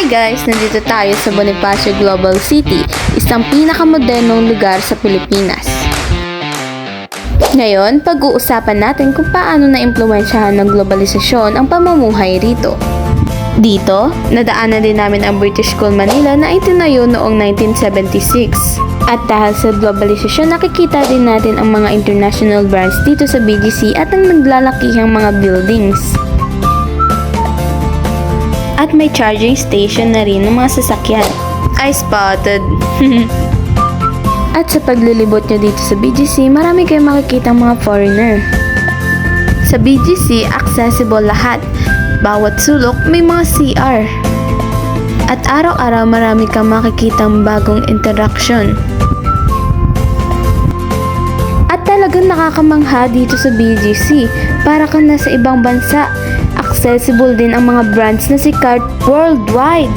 guys, nandito tayo sa Bonifacio Global City, isang pinakamodernong lugar sa Pilipinas. Ngayon, pag-uusapan natin kung paano na-impluwensyahan ng globalisasyon ang pamumuhay rito. Dito, nadaanan din namin ang British School Manila na itinayo noong 1976. At dahil sa globalisasyon, nakikita din natin ang mga international brands dito sa BGC at ang naglalakihang mga buildings. At may charging station na rin ng mga sasakyan. I spotted! At sa paglilibot nyo dito sa BGC, marami kayong makikita mga foreigner. Sa BGC, accessible lahat. Bawat sulok may mga CR. At araw-araw marami kang makikitang bagong interaction. At talagang nakakamangha dito sa BGC. Para kang nasa ibang bansa. Accessible din ang mga brands na sikat worldwide.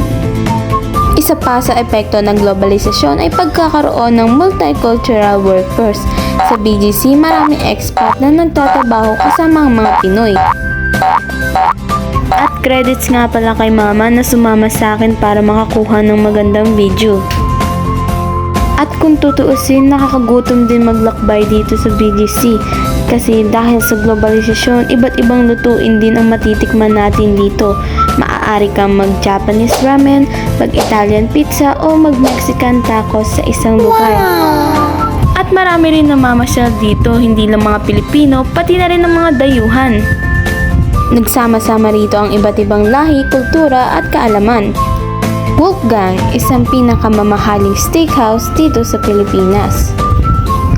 Isa pa sa epekto ng globalisasyon ay pagkakaroon ng multicultural workforce. Sa BGC, maraming expat na nagtatrabaho kasama ang mga Pinoy. At credits nga pala kay mama na sumama sa akin para makakuha ng magandang video. At kung tutuusin, nakakagutom din maglakbay dito sa BGC. Kasi dahil sa globalisasyon, iba't ibang lutuin din ang matitikman natin dito. Maaari kang mag-Japanese ramen, mag-Italian pizza o mag-Mexican tacos sa isang lugar. At marami rin namamasyal dito, hindi lang mga Pilipino, pati na rin ang mga dayuhan. Nagsama-sama rito ang iba't ibang lahi, kultura at kaalaman. Wolfgang, isang pinakamamahaling steakhouse dito sa Pilipinas.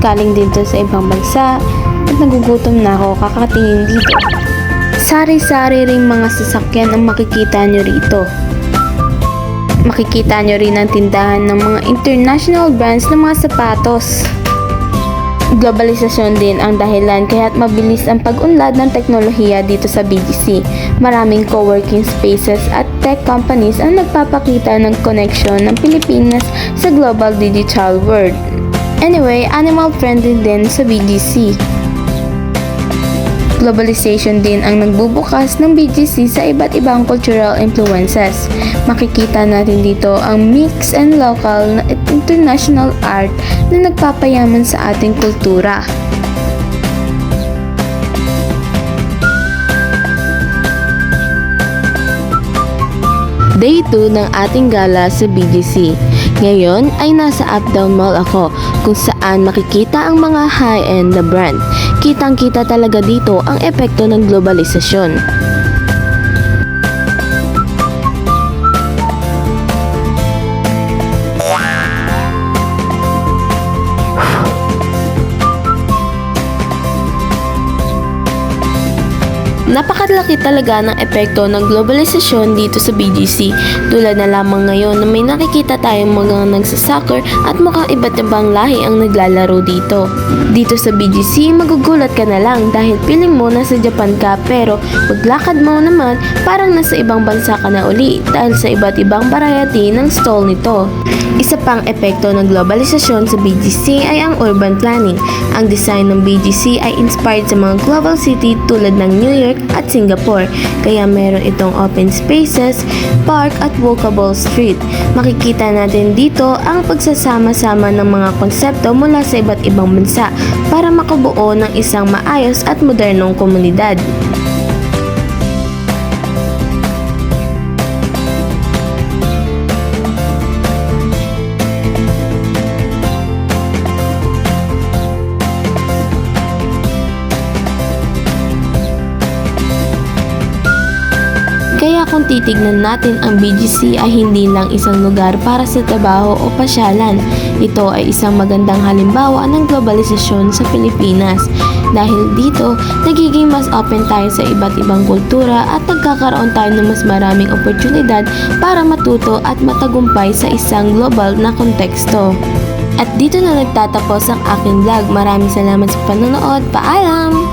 Galing dito sa ibang bansa at nagugutom na ako kakatingin dito. Sari-sari ring mga sasakyan ang makikita nyo rito. Makikita nyo rin ang tindahan ng mga international brands ng mga sapatos. Globalisasyon din ang dahilan kaya't mabilis ang pag-unlad ng teknolohiya dito sa BGC. Maraming co-working spaces at tech companies ang nagpapakita ng connection ng Pilipinas sa global digital world. Anyway, animal friendly din sa BGC. Globalization din ang nagbubukas ng BGC sa iba't ibang cultural influences. Makikita natin dito ang mix and local at international art na nagpapayaman sa ating kultura. Day 2 ng ating gala sa BGC. Ngayon ay nasa Uptown Mall ako kung saan makikita ang mga high-end na brand. Kitang-kita talaga dito ang epekto ng globalisasyon. Napakalaki talaga ng epekto ng globalisasyon dito sa BGC. Tulad na lamang ngayon na may nakikita tayong mga nagsasoccer at mukhang iba't ibang lahi ang naglalaro dito. Dito sa BGC, magugulat ka na lang dahil piling mo nasa Japan ka pero paglakad mo naman parang nasa ibang bansa ka na uli dahil sa iba't ibang variety ng stall nito. Isa pang epekto ng globalisasyon sa BGC ay ang urban planning. Ang design ng BGC ay inspired sa mga global city tulad ng New York at Singapore, kaya meron itong open spaces, park at walkable street. Makikita natin dito ang pagsasama-sama ng mga konsepto mula sa iba't ibang bansa para makabuo ng isang maayos at modernong komunidad. Kaya kung titignan natin, ang BGC ay hindi lang isang lugar para sa trabaho o pasyalan. Ito ay isang magandang halimbawa ng globalisasyon sa Pilipinas. Dahil dito, nagiging mas open tayo sa iba't ibang kultura at nagkakaroon tayo ng mas maraming oportunidad para matuto at matagumpay sa isang global na konteksto. At dito na nagtatapos ang aking vlog. Maraming salamat sa panonood. Paalam!